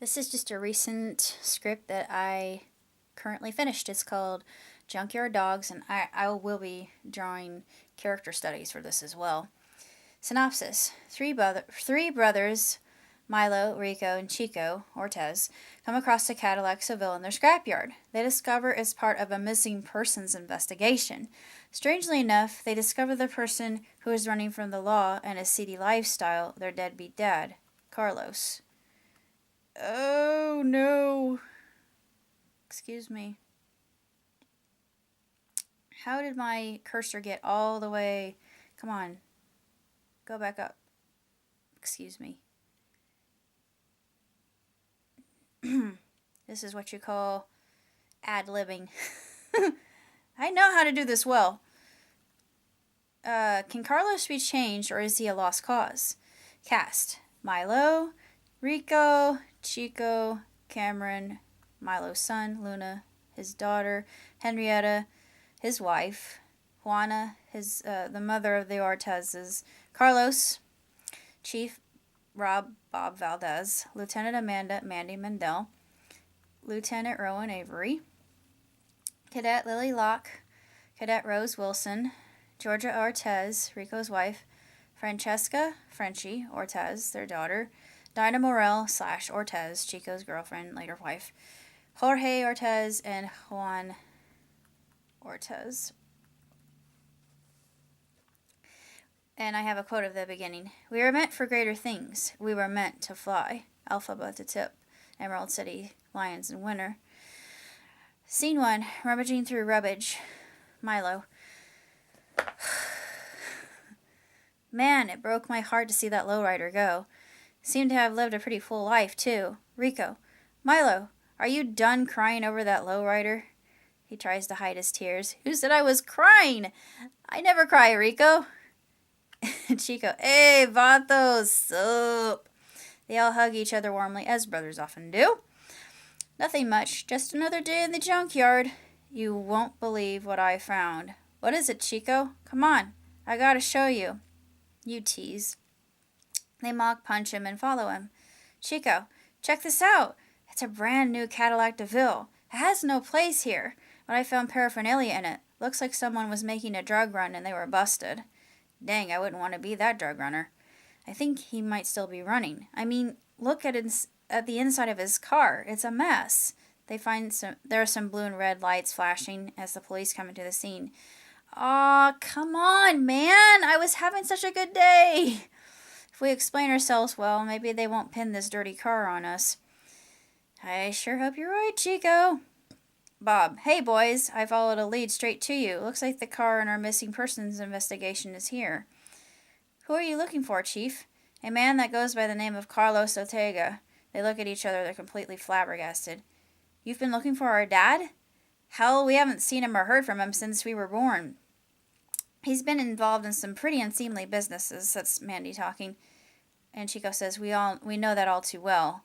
This is just a recent script that I currently finished. It's called Junkyard Dogs, and I will be drawing character studies for this as well. Synopsis: three brothers, Milo, Rico, and Chico Ortez, come across a Cadillac Seville in their scrapyard. They discover it's part of a missing persons investigation. Strangely enough, they discover the person who is running from the law and a seedy lifestyle, their deadbeat dad, Carlos. Oh no. Excuse me. How did my cursor get all the way? Come on. Go back up. Excuse me. This is what you call ad-libbing. I know how to do this well. Can Carlos be changed, or is he a lost cause? Cast: Milo, Rico, Chico, Cameron, Milo's son, Luna, his daughter, Henrietta, his wife, Juana, the mother of the Ortezes, Carlos, Chief Bob Valdez, Lieutenant Amanda Mandy Mendel, Lieutenant Rowan Avery, Cadet Lily Locke, Cadet Rose Wilson, Georgia Ortez, Rico's wife, Francesca Frenchie Ortez, their daughter, Dinah Morel / Ortez, Chico's girlfriend, later wife, Jorge Ortez, and Juan Ortez. And I have a quote at the beginning. We were meant for greater things. We were meant to fly. Alphabet to tip. Emerald City, Lions in winter. Scene 1. Rummaging through rubbish. Milo. Man, it broke my heart to see that lowrider go. Seemed to have lived a pretty full life, too. Rico. Milo, are you done crying over that lowrider? He tries to hide his tears. Who said I was crying? I never cry, Rico. Chico. Hey, vatos, sup? They all hug each other warmly, as brothers often do. Nothing much. Just another day in the junkyard. You won't believe what I found. What is it, Chico? Come on. I gotta show you. You tease. They mock punch him and follow him. Chico, check this out. It's a brand new Cadillac DeVille. It has no place here, but I found paraphernalia in it. Looks like someone was making a drug run and they were busted. Dang, I wouldn't want to be that drug runner. I think he might still be running. I mean, look at the inside of his car. It's a mess. There are some blue and red lights flashing as the police come into the scene. Aw, come on, man. I was having such a good day. If we explain ourselves well, maybe they won't pin this dirty car on us. I sure hope you're right, Chico. Bob. Hey, boys. I followed a lead straight to you. Looks like the car in our missing persons investigation is here. Who are you looking for, Chief? A man that goes by the name of Carlos Ortega. They look at each other. They're completely flabbergasted. You've been looking for our dad? Hell, we haven't seen him or heard from him since we were born. He's been involved in some pretty unseemly businesses. That's Mandy talking. And Chico says, we know that all too well.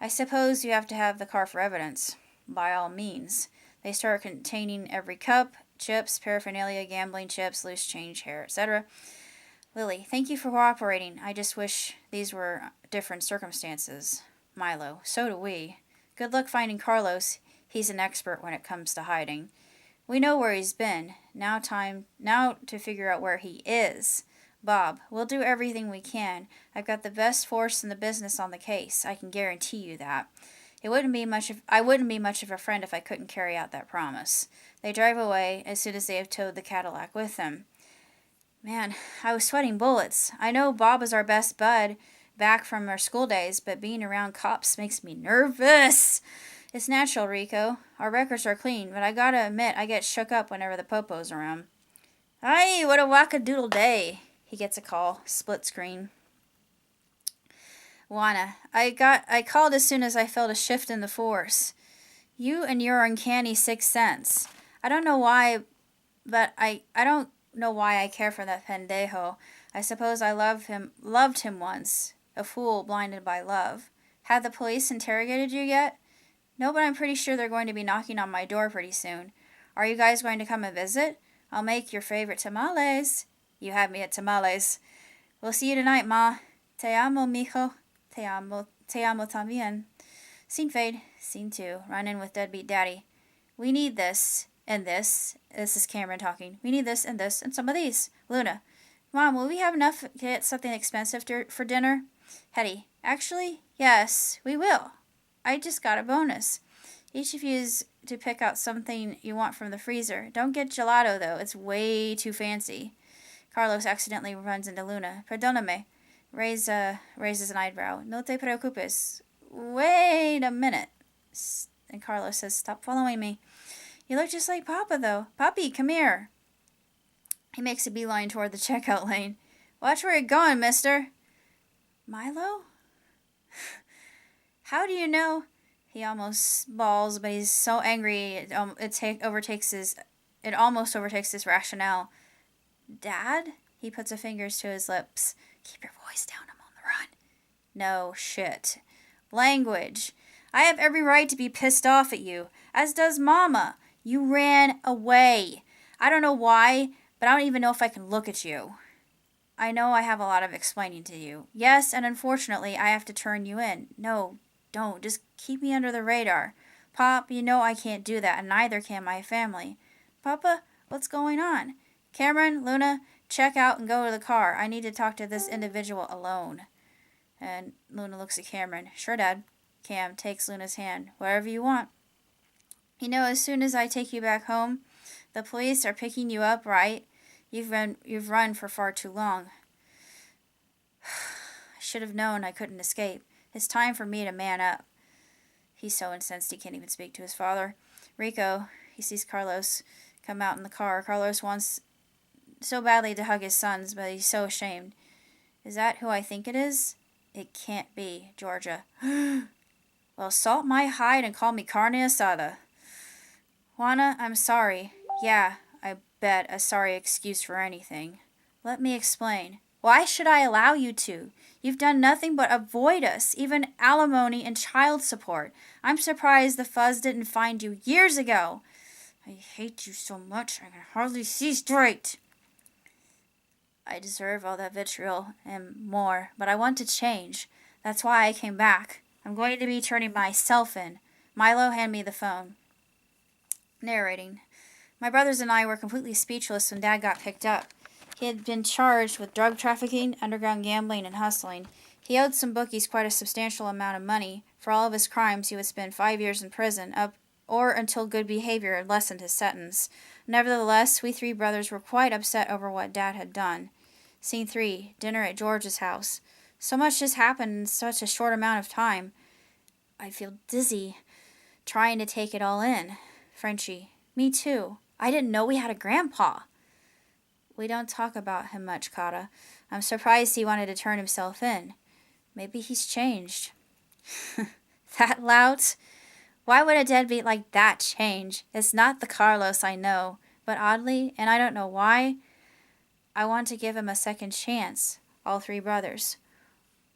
I suppose you have to have the car for evidence. By all means. They start containing every cup, chips, paraphernalia, gambling chips, loose change, hair, etc. Lily, thank you for cooperating. I just wish these were different circumstances. Milo, so do we. Good luck finding Carlos. He's an expert when it comes to hiding. We know where he's been. Now to figure out where he is. Bob, we'll do everything we can. I've got the best force in the business on the case. I can guarantee you that. I wouldn't be much of a friend if I couldn't carry out that promise. They drive away as soon as they have towed the Cadillac with them. Man, I was sweating bullets. I know Bob is our best bud back from our school days, but being around cops makes me nervous. It's natural, Rico. Our records are clean, but I gotta admit I get shook up whenever the popo's around. Aye, what a wackadoodle day. He gets a call. Split screen. Juana, I called as soon as I felt a shift in the force. You and your uncanny sixth sense. I don't know why, but I don't know why I care for that pendejo. I suppose I loved him once. A fool blinded by love. Have the police interrogated you yet? No, but I'm pretty sure they're going to be knocking on my door pretty soon. Are you guys going to come and visit? I'll make your favorite tamales. You had me at tamales. We'll see you tonight, Ma. Te amo, mijo. Te amo también. Scene fade. Scene 2. Run in with deadbeat daddy. We need this and this. This is Cameron talking. We need this and some of these. Luna. Mom, will we have enough to get something expensive for dinner? Hetty. Actually, yes, we will. I just got a bonus. Each of you is to pick out something you want from the freezer. Don't get gelato, though. It's way too fancy. Carlos accidentally runs into Luna. Perdóname. Raises an eyebrow. No te preocupes. Wait a minute. And Carlos says, stop following me. You look just like Papa, though. Papi, come here. He makes a beeline toward the checkout lane. Watch where you're going, mister. Milo? How do you know? He almost bawls, but he's so angry it almost overtakes his rationale. Dad? He puts his fingers to his lips. Keep your voice down, I'm on the run. No shit. Language. I have every right to be pissed off at you, as does Mama. You ran away. I don't know why, but I don't even know if I can look at you. I know I have a lot of explaining to you. Yes, and unfortunately, I have to turn you in. No, don't. Just keep me under the radar. Pop, you know I can't do that, and neither can my family. Papa, what's going on? Cameron, Luna, check out and go to the car. I need to talk to this individual alone. And Luna looks at Cameron. Sure, Dad. Cam takes Luna's hand. Wherever you want. You know, as soon as I take you back home, the police are picking you up, right? You've run for far too long. I should have known I couldn't escape. It's time for me to man up. He's so incensed he can't even speak to his father. Rico, he sees Carlos come out in the car. Carlos wants so badly to hug his sons, but he's so ashamed. Is that who I think it is? It can't be, Georgia. Well, salt my hide and call me carne asada. Juana, I'm sorry. Yeah, I bet a sorry excuse for anything. Let me explain. Why should I allow you to? You've done nothing but avoid us, even alimony and child support. I'm surprised the fuzz didn't find you years ago. I hate you so much I can hardly see straight. I deserve all that vitriol and more, but I want to change. That's why I came back. I'm going to be turning myself in. Milo, hand me the phone. Narrating. My brothers and I were completely speechless when Dad got picked up. He had been charged with drug trafficking, underground gambling, and hustling. He owed some bookies quite a substantial amount of money. For all of his crimes, he would spend 5 years in prison, or until good behavior had lessened his sentence. Nevertheless, we three brothers were quite upset over what Dad had done. Scene 3. Dinner at George's house. So much has happened in such a short amount of time. I feel dizzy, trying to take it all in. Frenchie. Me too. I didn't know we had a grandpa. We don't talk about him much, Kata. I'm surprised he wanted to turn himself in. Maybe he's changed. That lout? Why would a deadbeat like that change? It's not the Carlos I know, but oddly, and I don't know why, I want to give him a second chance. All three brothers.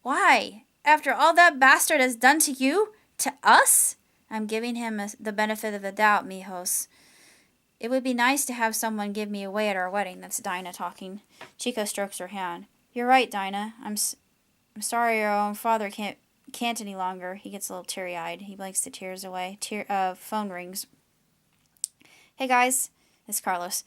Why? After all that bastard has done to you? To us? I'm giving him the benefit of the doubt, mijos. It would be nice to have someone give me away at our wedding. That's Dinah talking. Chico strokes her hand. You're right, Dinah. I'm sorry your own father can't any longer. He gets a little teary-eyed. He blinks the tears away. Phone rings. Hey, guys. It's Carlos.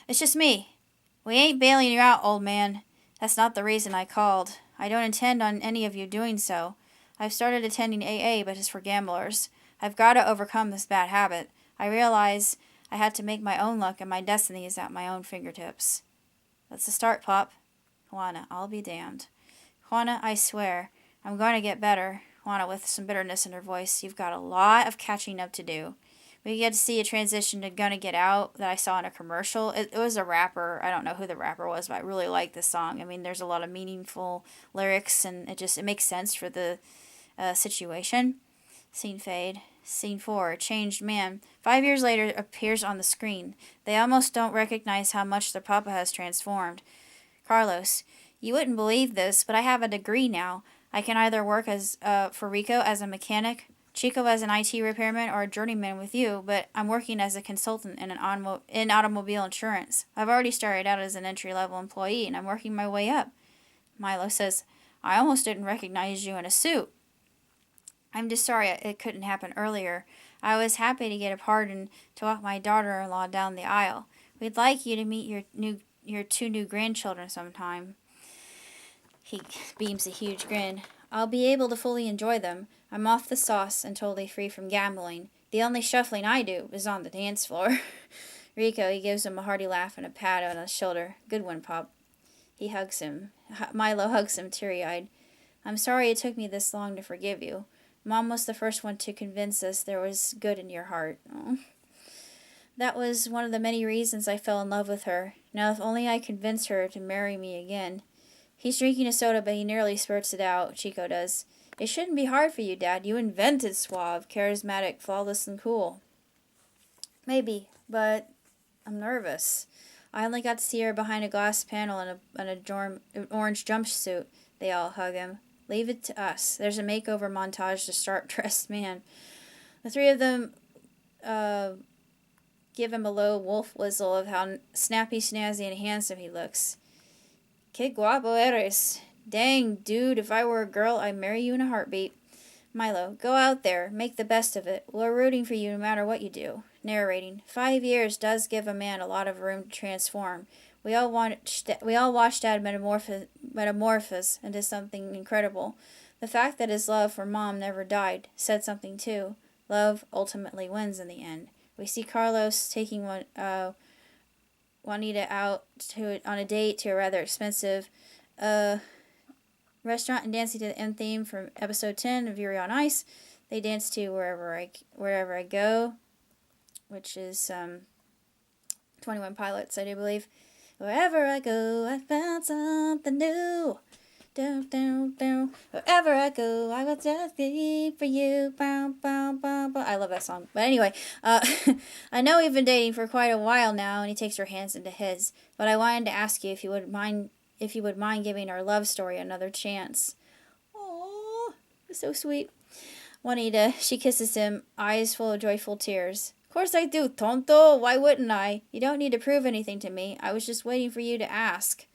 It's just me. We ain't bailing you out, old man. That's not the reason I called. I don't intend on any of you doing so. I've started attending AA, but it's for gamblers. I've got to overcome this bad habit. I realize I had to make my own luck, and my destiny is at my own fingertips. That's the start, Pop. Juana, I'll be damned. Juana, I swear, I'm going to get better. Juana, with some bitterness in her voice, you've got a lot of catching up to do. We get to see a transition to Gonna Get Out that I saw in a commercial. It was a rapper. I don't know who the rapper was, but I really like this song. I mean, there's a lot of meaningful lyrics, and it makes sense for the situation. Scene fade. Scene 4. Changed man. 5 years later appears on the screen. They almost don't recognize how much their papa has transformed. Carlos. You wouldn't believe this, but I have a degree now. I can either work for Rico as a mechanic, Chico as an IT repairman, or a journeyman with you, but I'm working as a consultant in automobile insurance. I've already started out as an entry-level employee, and I'm working my way up. Milo says, I almost didn't recognize you in a suit. I'm just sorry it couldn't happen earlier. I was happy to get a pardon to walk my daughter-in-law down the aisle. We'd like you to meet your two new grandchildren sometime. He beams a huge grin. I'll be able to fully enjoy them. I'm off the sauce and totally free from gambling. The only shuffling I do is on the dance floor. Rico, he gives him a hearty laugh and a pat on his shoulder. Good one, Pop. He hugs him. Milo hugs him teary-eyed. I'm sorry it took me this long to forgive you. Mom was the first one to convince us there was good in your heart. Oh. That was one of the many reasons I fell in love with her. Now if only I convinced her to marry me again. He's drinking a soda, but he nearly spurts it out. Chico does. It shouldn't be hard for you, Dad. You invented suave, charismatic, flawless, and cool. Maybe, but I'm nervous. I only got to see her behind a glass panel in an orange jumpsuit. They all hug him. Leave it to us. There's a makeover montage to start dressed man. The three of them give him a low wolf whistle of how snappy, snazzy, and handsome he looks. Que guapo eres. Dang, dude, if I were a girl, I'd marry you in a heartbeat. Milo, go out there. Make the best of it. We're rooting for you no matter what you do. Narrating. 5 years does give a man a lot of room to transform. We all watched Dad metamorphose into something incredible. The fact that his love for Mom never died said something too. Love ultimately wins in the end. We see Carlos taking Juanita out on a date to a rather expensive restaurant and dancing to the end theme from episode 10 of Yuri on Ice. They dance to Wherever I Go, which is 21 Pilots, I do believe. Wherever I go, I found something new. Do, do, do. Wherever I go, I will just be for you. Bow, bow, bow, bow. I love that song. But anyway, I know we've been dating for quite a while now, and he takes her hands into his. But I wanted to ask you if you would mind giving our love story another chance. Aww, so sweet. Juanita, she kisses him, eyes full of joyful tears. Of course I do, tonto. Why wouldn't I? You don't need to prove anything to me. I was just waiting for you to ask.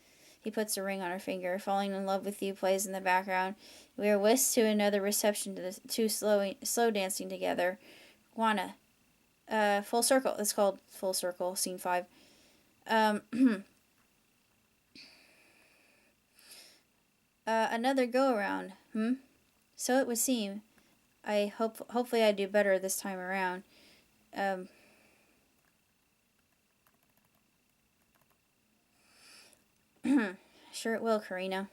He puts a ring on her finger. Falling in Love with You plays in the background. We are whisked to another reception to the two slow dancing together. Juana. Full Circle. It's called Full Circle, Scene 5. Another go-around. So it would seem. Hopefully I do better this time around. Sure it will, Karina.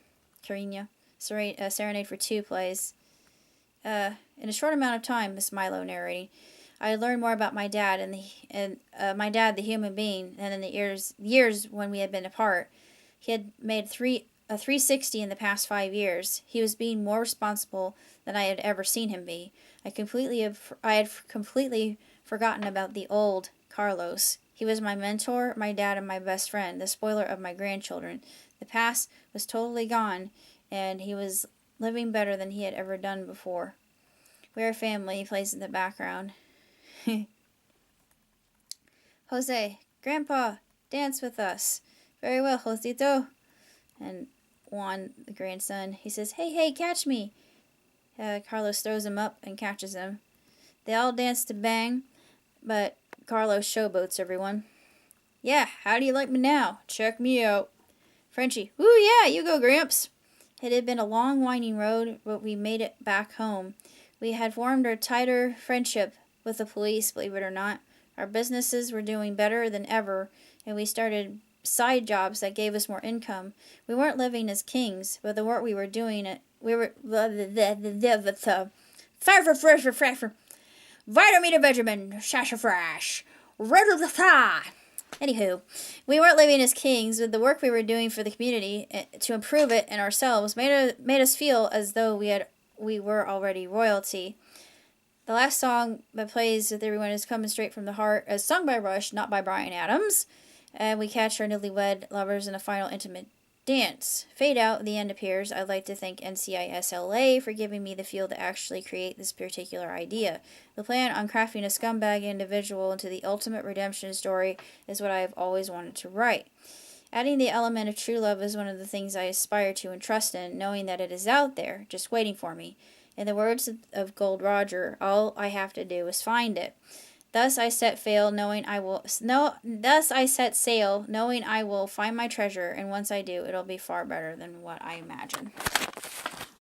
Serenade for Two plays. In a short amount of time, Miss Milo narrating, I learned more about my dad and my dad, the human being, than in the years when we had been apart. He had made a 360 in the past 5 years. He was being more responsible than I had ever seen him be. I had completely forgotten about the old Carlos. He was my mentor, my dad, and my best friend, the spoiler of my grandchildren. The past was totally gone, and he was living better than he had ever done before. We're a family, he plays in the background. Jose, Grandpa, dance with us. Very well, Josito. And Juan, the grandson, he says, Hey, catch me. Carlos throws him up and catches him. They all dance to Bang, but Carlos showboats everyone. Yeah, how do you like me now? Check me out. Frenchie, ooh yeah, you go, Gramps. It had been a long, winding road, but we made it back home. We had formed a tighter friendship with the police, believe it or not. Our businesses were doing better than ever, and we started side jobs that gave us more income. We weren't living as kings, but the work we were doing, Vitamin Benjamin, Shashafrash, Anywho, we weren't living as kings, but the work we were doing for the community to improve it and ourselves made us feel as though we were already royalty. The last song that plays with everyone is Coming Straight from the Heart, as sung by Rush, not by Bryan Adams. And we catch our newlywed lovers in a final intimate dance. Fade out, the end appears. I'd like to thank NCISLA for giving me the fuel to actually create this particular idea. The plan on crafting a scumbag individual into the ultimate redemption story is what I have always wanted to write. Adding the element of true love is one of the things I aspire to and trust in, knowing that it is out there, just waiting for me. In the words of Gold Roger, all I have to do is find it. Thus I set sail, knowing I will find my treasure, and once I do, it'll be far better than what I imagine.